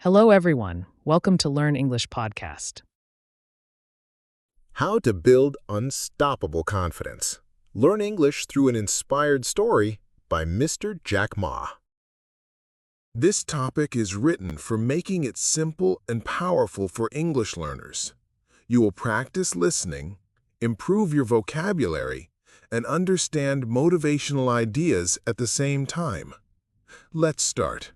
Hello, everyone. Welcome to Learn English podcast. How to build unstoppable confidence. Learn English through an inspired story by Mr. Jack Ma. This topic is written for making it simple and powerful for English learners. You will practice listening, improve your vocabulary, and understand motivational ideas at the same time. Let's start.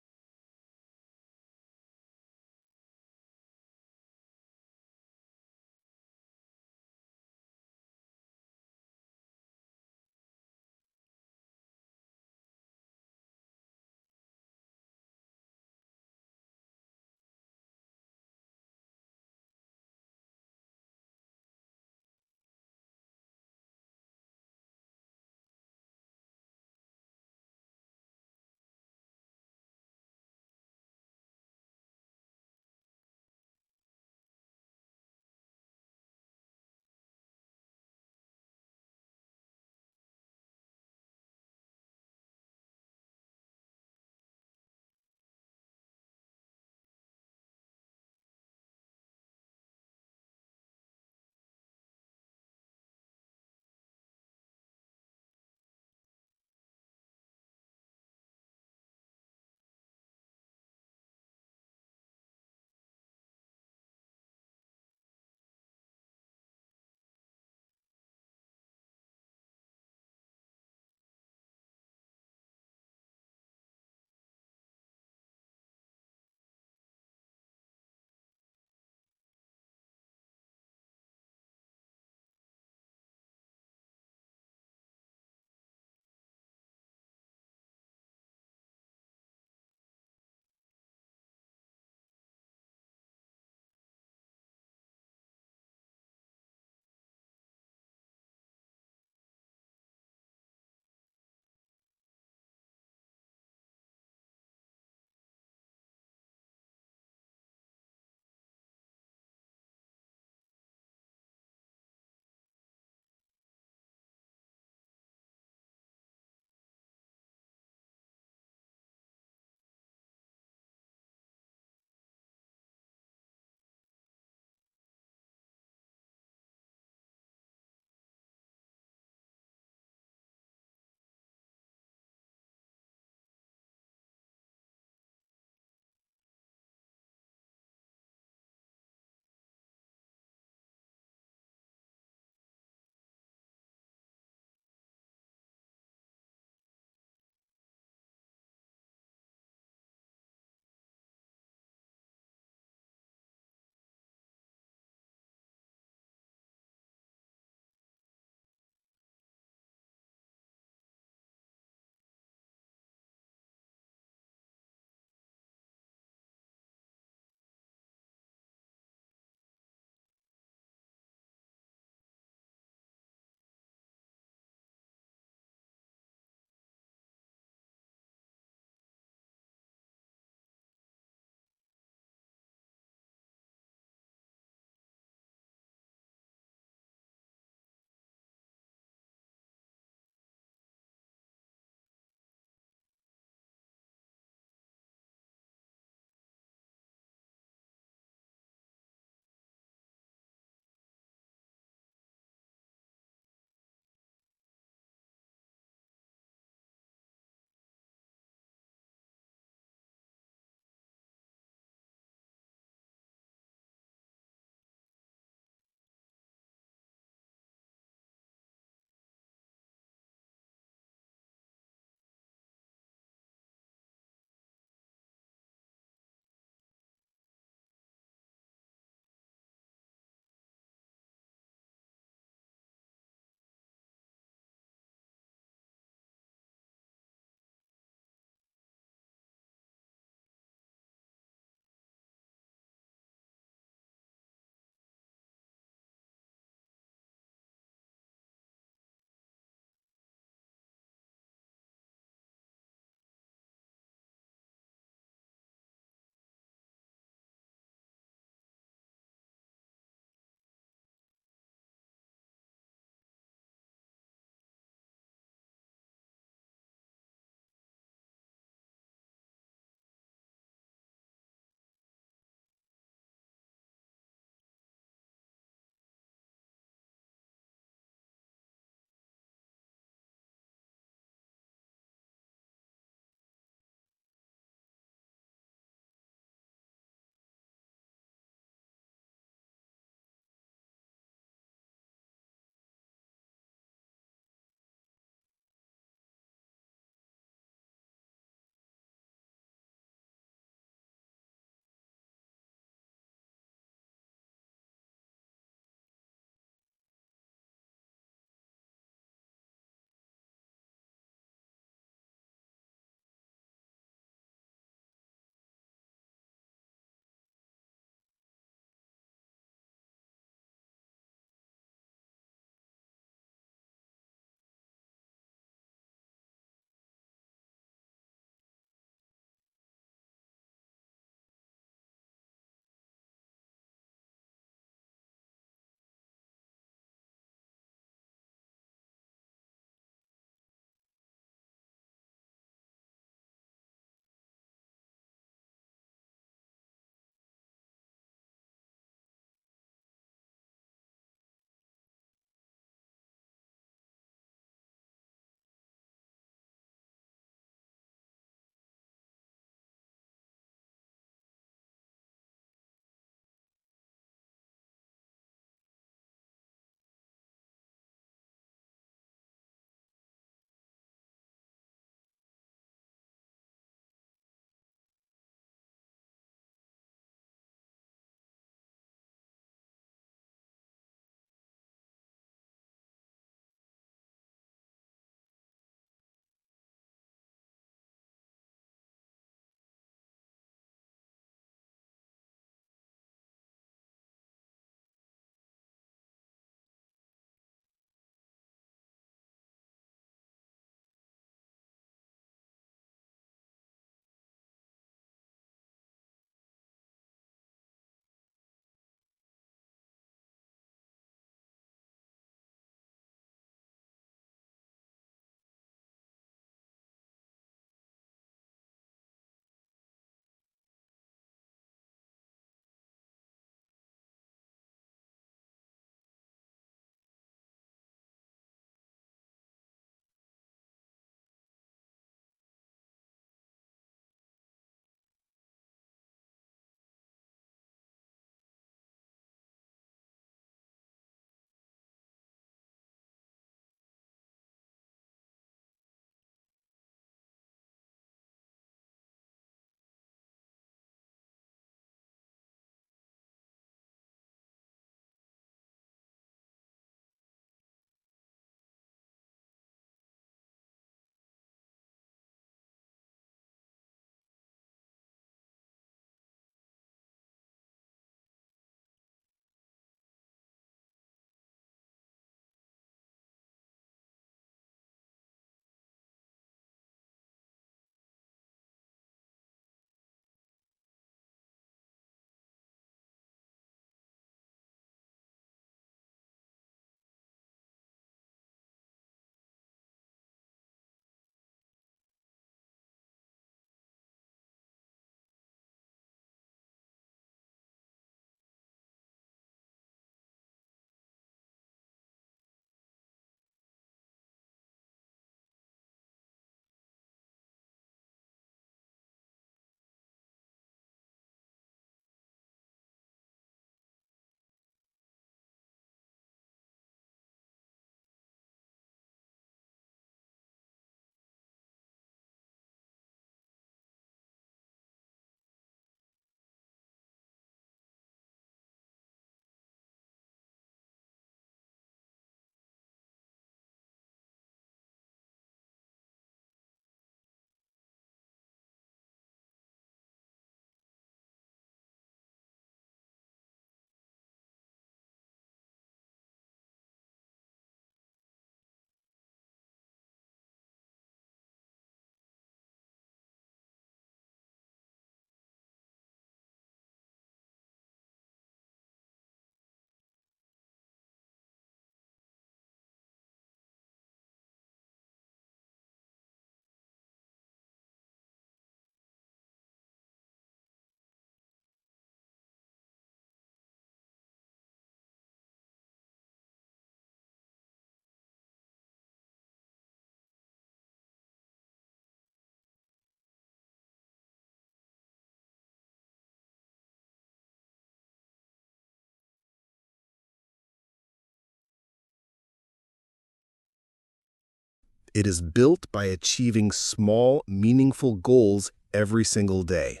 It is built by achieving small, meaningful goals every single day.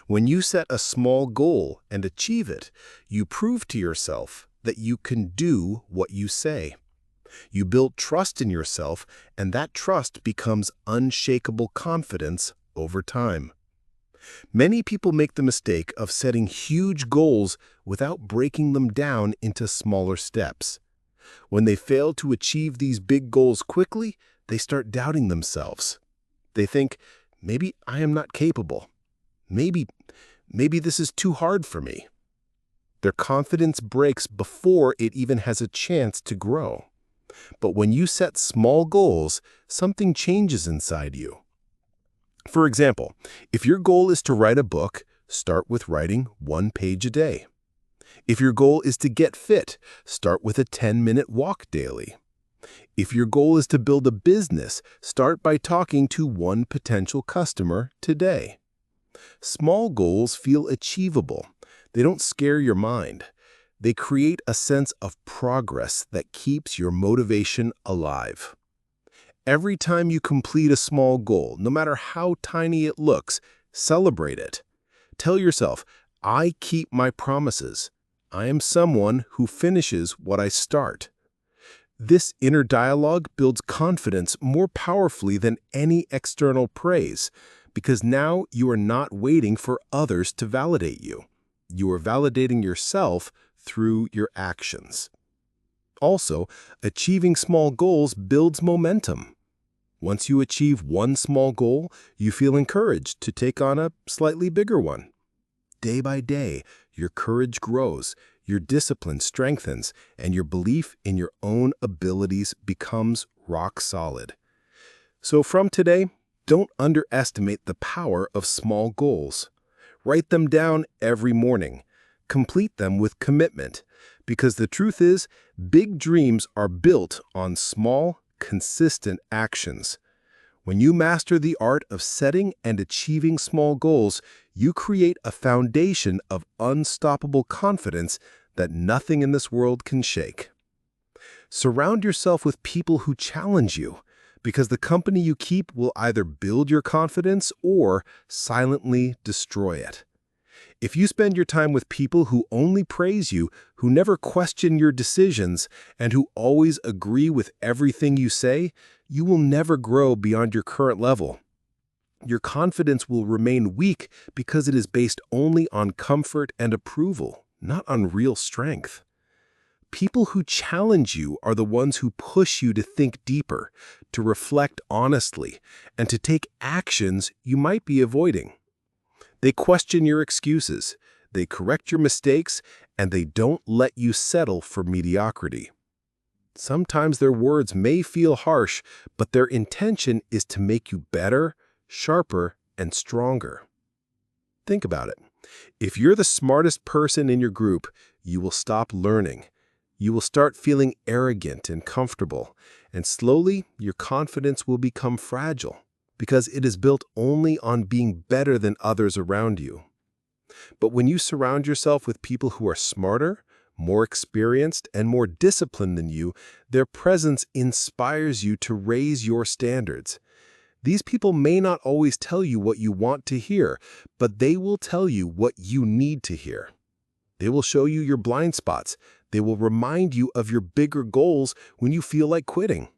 When you set a small goal and achieve it, you prove to yourself that you can do what you say. You build trust in yourself, and that trust becomes unshakable confidence over time. Many people make the mistake of setting huge goals without breaking them down into smaller steps. When they fail to achieve these big goals quickly, they start doubting themselves. They think, maybe I am not capable. Maybe this is too hard for me. Their confidence breaks before it even has a chance to grow. But when you set small goals, something changes inside you. For example, if your goal is to write a book, start with writing 1 page a day. If your goal is to get fit, start with a 10-minute walk daily. If your goal is to build a business, start by talking to one potential customer today. Small goals feel achievable. They don't scare your mind. They create a sense of progress that keeps your motivation alive. Every time you complete a small goal, no matter how tiny it looks, celebrate it. Tell yourself, I keep my promises. I am someone who finishes what I start. This inner dialogue builds confidence more powerfully than any external praise, because now you are not waiting for others to validate you. You are validating yourself through your actions. Also, achieving small goals builds momentum. Once you achieve one small goal, you feel encouraged to take on a slightly bigger one. Day by day, your courage grows, your discipline strengthens, and your belief in your own abilities becomes rock solid. So from today, don't underestimate the power of small goals. Write them down every morning. Complete them with commitment, because the truth is, big dreams are built on small, consistent actions. When you master the art of setting and achieving small goals, you create a foundation of unstoppable confidence that nothing in this world can shake. Surround yourself with people who challenge you, because the company you keep will either build your confidence or silently destroy it. If you spend your time with people who only praise you, who never question your decisions, and who always agree with everything you say, you will never grow beyond your current level. Your confidence will remain weak because it is based only on comfort and approval, not on real strength. People who challenge you are the ones who push you to think deeper, to reflect honestly, and to take actions you might be avoiding. They question your excuses, they correct your mistakes, and they don't let you settle for mediocrity. Sometimes their words may feel harsh, but their intention is to make you better, sharper, and stronger. Think about it. If you're the smartest person in your group, you will stop learning. You will start feeling arrogant and comfortable, and slowly your confidence will become fragile, because it is built only on being better than others around you. But when you surround yourself with people who are smarter, more experienced, and more disciplined than you, their presence inspires you to raise your standards. These people may not always tell you what you want to hear, but they will tell you what you need to hear. They will show you your blind spots. They will remind you of your bigger goals when you feel like quitting.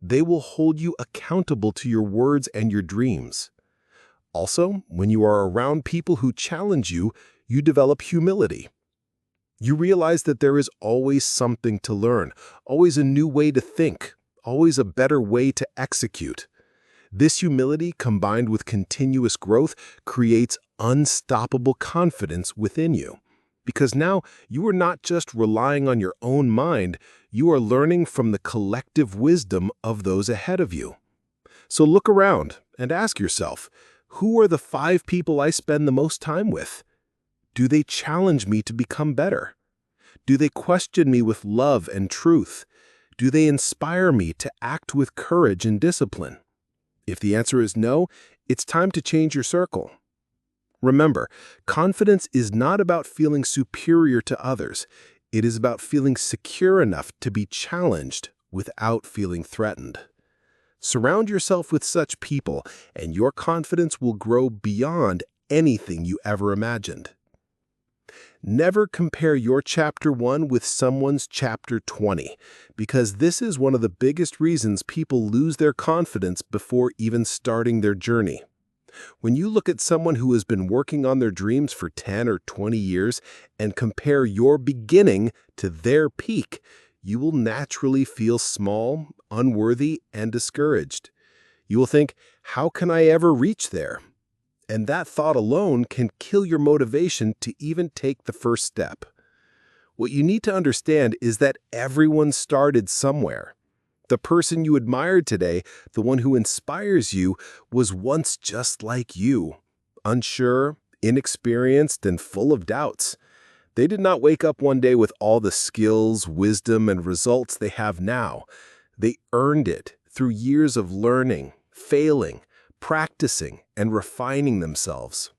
They will hold you accountable to your words and your dreams. Also, when you are around people who challenge you, you develop humility. You realize that there is always something to learn, always a new way to think, always a better way to execute. This humility, combined with continuous growth, creates unstoppable confidence within you. Because now you are not just relying on your own mind, you are learning from the collective wisdom of those ahead of you. So look around and ask yourself, who are the 5 people I spend the most time with? Do they challenge me to become better? Do they question me with love and truth? Do they inspire me to act with courage and discipline? If the answer is no, it's time to change your circle. Remember, confidence is not about feeling superior to others. It is about feeling secure enough to be challenged without feeling threatened. Surround yourself with such people, and your confidence will grow beyond anything you ever imagined. Never compare your chapter 1 with someone's chapter 20, because this is one of the biggest reasons people lose their confidence before even starting their journey. When you look at someone who has been working on their dreams for 10 or 20 years and compare your beginning to their peak, you will naturally feel small, unworthy, and discouraged. You will think, how can I ever reach there? And that thought alone can kill your motivation to even take the first step. What you need to understand is that everyone started somewhere. The person you admired today, the one who inspires you, was once just like you, unsure, inexperienced, and full of doubts. They did not wake up one day with all the skills, wisdom, and results they have now. They earned it through years of learning, failing, practicing, and refining themselves.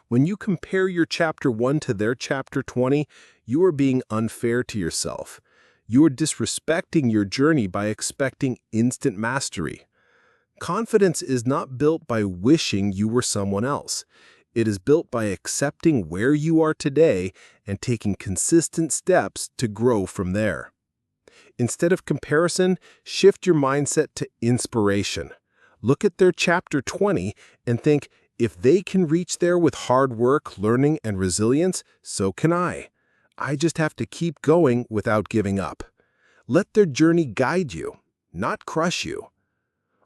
When you compare your chapter 1 to their chapter 20, you are being unfair to yourself. You are disrespecting your journey by expecting instant mastery. Confidence is not built by wishing you were someone else. It is built by accepting where you are today and taking consistent steps to grow from there. Instead of comparison, shift your mindset to inspiration. Look at their chapter 20 and think, if they can reach there with hard work, learning, and resilience, so can I. I just have to keep going without giving up. Let their journey guide you, not crush you.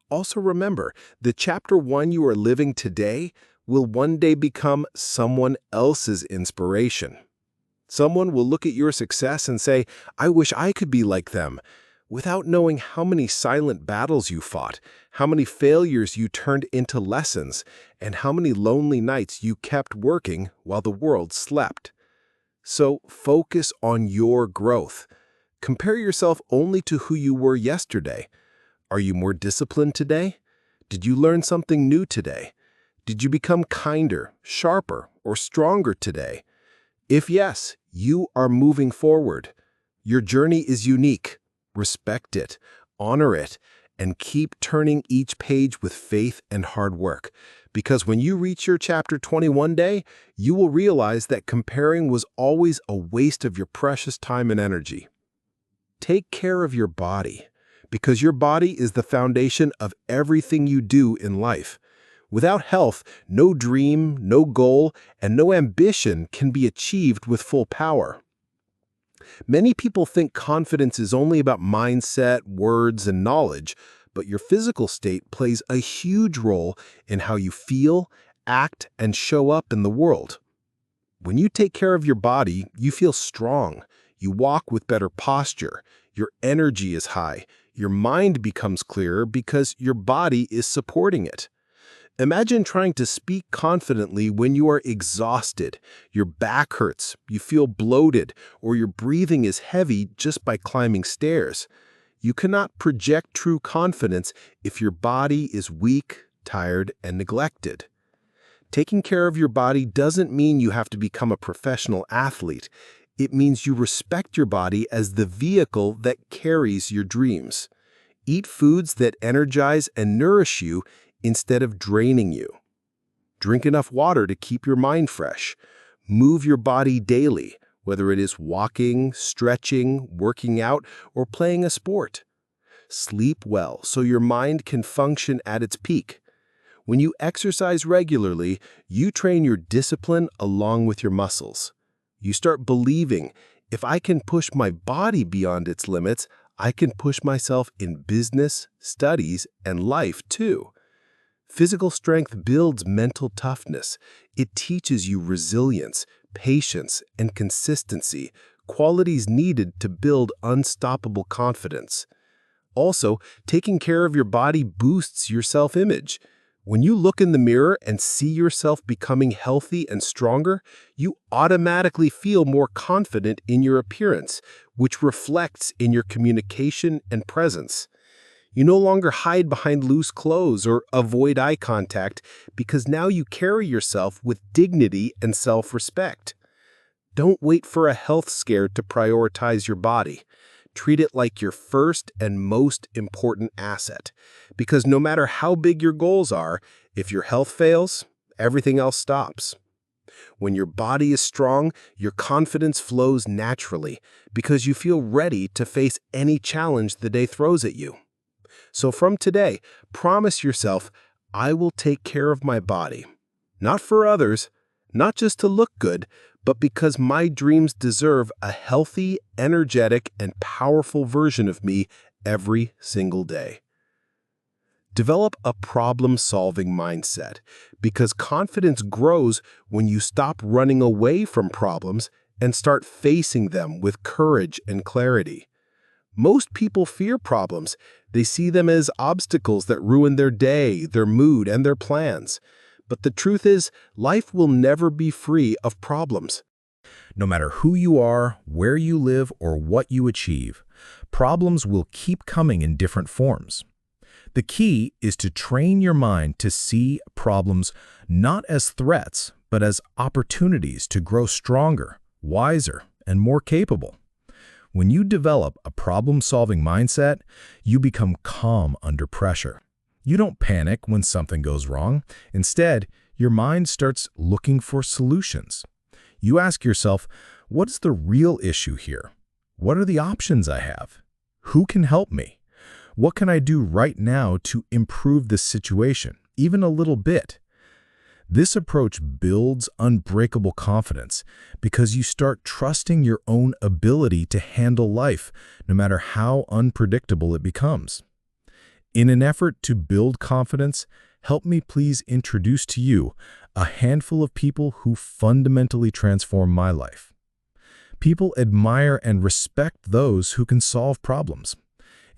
Also remember, the chapter 1 you are living today will one day become someone else's inspiration. Someone will look at your success and say, I wish I could be like them, without knowing how many silent battles you fought, how many failures you turned into lessons, and how many lonely nights you kept working while the world slept. So focus on your growth. Compare yourself only to who you were yesterday. Are you more disciplined today? Did you learn something new today? Did you become kinder, sharper, or stronger today? If yes, you are moving forward. Your journey is unique. Respect it, honor it, and keep turning each page with faith and hard work. Because when you reach your chapter 21 day, you will realize that comparing was always a waste of your precious time and energy. Take care of your body, because your body is the foundation of everything you do in life. Without health, no dream, no goal, and no ambition can be achieved with full power. Many people think confidence is only about mindset, words, and knowledge, but your physical state plays a huge role in how you feel, act, and show up in the world. When you take care of your body, you feel strong. You walk with better posture. Your energy is high. Your mind becomes clearer because your body is supporting it. Imagine trying to speak confidently when you are exhausted, your back hurts, you feel bloated, or your breathing is heavy just by climbing stairs. You cannot project true confidence if your body is weak, tired, and neglected. Taking care of your body doesn't mean you have to become a professional athlete. It means you respect your body as the vehicle that carries your dreams. Eat foods that energize and nourish you instead of draining you. Drink enough water to keep your mind fresh. Move your body daily, whether it is walking, stretching, working out, or playing a sport. Sleep well so your mind can function at its peak. When you exercise regularly, you train your discipline along with your muscles. You start believing, if I can push my body beyond its limits, I can push myself in business, studies, and life too. Physical strength builds mental toughness. It teaches you resilience, patience, and consistency, qualities needed to build unstoppable confidence. Also, taking care of your body boosts your self-image. When you look in the mirror and see yourself becoming healthy and stronger, you automatically feel more confident in your appearance, which reflects in your communication and presence. You no longer hide behind loose clothes or avoid eye contact because now you carry yourself with dignity and self-respect. Don't wait for a health scare to prioritize your body. Treat it like your first and most important asset. Because no matter how big your goals are, if your health fails, everything else stops. When your body is strong, your confidence flows naturally because you feel ready to face any challenge the day throws at you. So from today, promise yourself, I will take care of my body. Not for others, not just to look good, but because my dreams deserve a healthy, energetic, and powerful version of me every single day. Develop a problem-solving mindset, because confidence grows when you stop running away from problems and start facing them with courage and clarity. Most people fear problems. They see them as obstacles that ruin their day, their mood, and their plans. But the truth is, life will never be free of problems. No matter who you are, where you live, or what you achieve, problems will keep coming in different forms. The key is to train your mind to see problems not as threats, but as opportunities to grow stronger, wiser, and more capable. When you develop a problem-solving mindset, you become calm under pressure. You don't panic when something goes wrong. Instead, your mind starts looking for solutions. You ask yourself, what's the real issue here? What are the options I have? Who can help me? What can I do right now to improve this situation, even a little bit? This approach builds unbreakable confidence because you start trusting your own ability to handle life, no matter how unpredictable it becomes. In an effort to build confidence, help me please introduce to you a handful of people who fundamentally transform my life. People admire and respect those who can solve problems.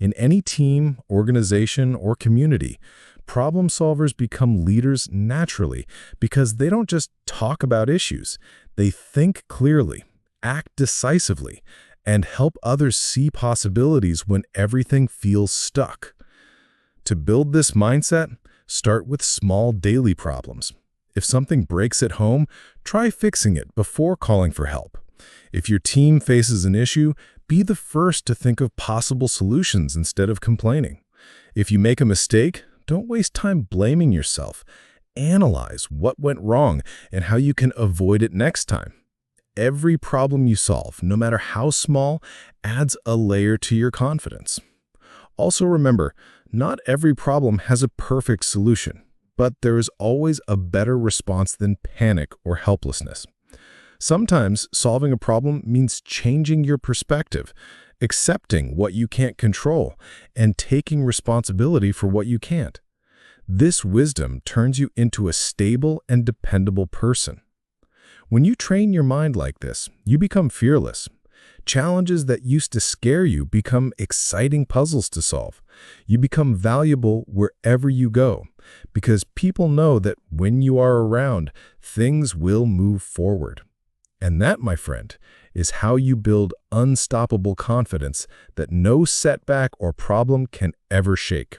In any team, organization, or community, problem solvers become leaders naturally because they don't just talk about issues. They think clearly, act decisively, and help others see possibilities when everything feels stuck. To build this mindset, start with small daily problems. If something breaks at home, try fixing it before calling for help. If your team faces an issue, be the first to think of possible solutions instead of complaining. If you make a mistake, don't waste time blaming yourself. Analyze what went wrong and how you can avoid it next time. Every problem you solve, no matter how small, adds a layer to your confidence. Also remember, not every problem has a perfect solution, but there is always a better response than panic or helplessness. Sometimes solving a problem means changing your perspective, accepting what you can't control, and taking responsibility for what you can't. This wisdom turns you into a stable and dependable person. When you train your mind like this, you become fearless. Challenges that used to scare you become exciting puzzles to solve. You become valuable wherever you go, because people know that when you are around, things will move forward. And that, my friend, is how you build unstoppable confidence that no setback or problem can ever shake.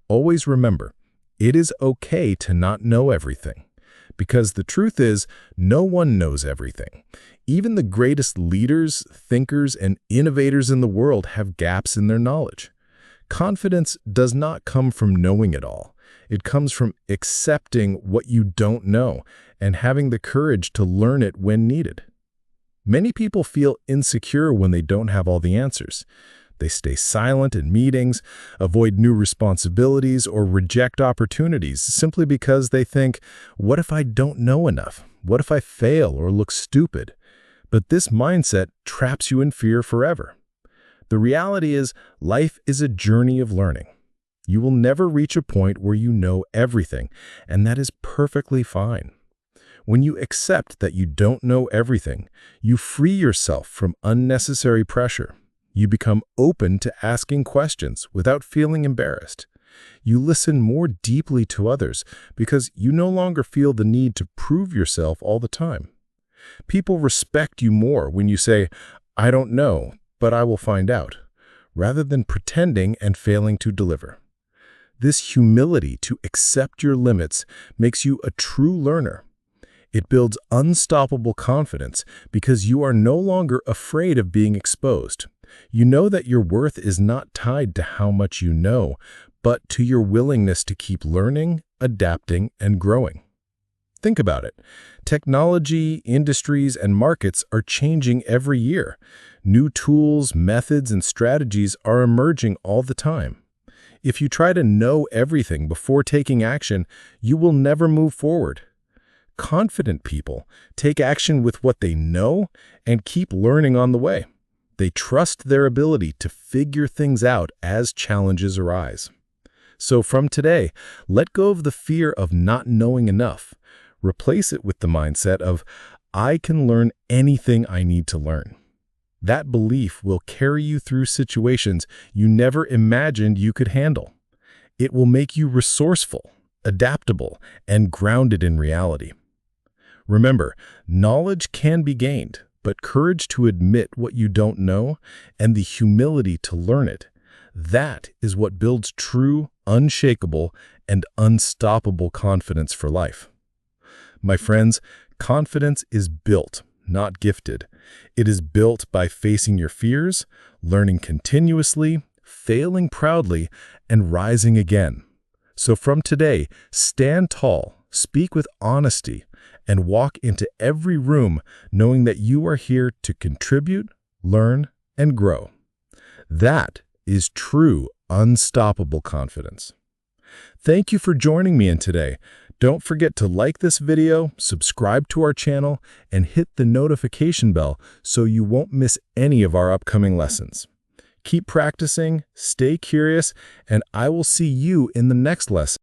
Always remember, it is okay to not know everything, because the truth is, no one knows everything. Even the greatest leaders, thinkers, and innovators in the world have gaps in their knowledge. Confidence does not come from knowing it all. It comes from accepting what you don't know and having the courage to learn it when needed. Many people feel insecure when they don't have all the answers. They stay silent in meetings, avoid new responsibilities, or reject opportunities simply because they think, what if I don't know enough? What if I fail or look stupid? But this mindset traps you in fear forever. The reality is, life is a journey of learning. You will never reach a point where you know everything, and that is perfectly fine. When you accept that you don't know everything, you free yourself from unnecessary pressure. You become open to asking questions without feeling embarrassed. You listen more deeply to others because you no longer feel the need to prove yourself all the time. People respect you more when you say, I don't know, but I will find out, rather than pretending and failing to deliver. This humility to accept your limits makes you a true learner. It builds unstoppable confidence because you are no longer afraid of being exposed. You know that your worth is not tied to how much you know, but to your willingness to keep learning, adapting, and growing. Think about it. Technology, industries, and markets are changing every year. New tools, methods, and strategies are emerging all the time. If you try to know everything before taking action, you will never move forward. Confident people take action with what they know and keep learning on the way. They trust their ability to figure things out as challenges arise. So from today, let go of the fear of not knowing enough. Replace it with the mindset of, I can learn anything I need to learn. That belief will carry you through situations you never imagined you could handle. It will make you resourceful, adaptable, and grounded in reality. Remember, knowledge can be gained, but courage to admit what you don't know and the humility to learn it, that is what builds true, unshakable, and unstoppable confidence for life. My friends, confidence is built, not gifted. It is built by facing your fears, learning continuously, failing proudly, and rising again. So from today, stand tall, speak with honesty, and walk into every room knowing that you are here to contribute, learn, and grow. That is true, unstoppable confidence. Thank you for joining me in today. Don't forget to like this video, subscribe to our channel, and hit the notification bell so you won't miss any of our upcoming lessons. Keep practicing, stay curious, and I will see you in the next lesson.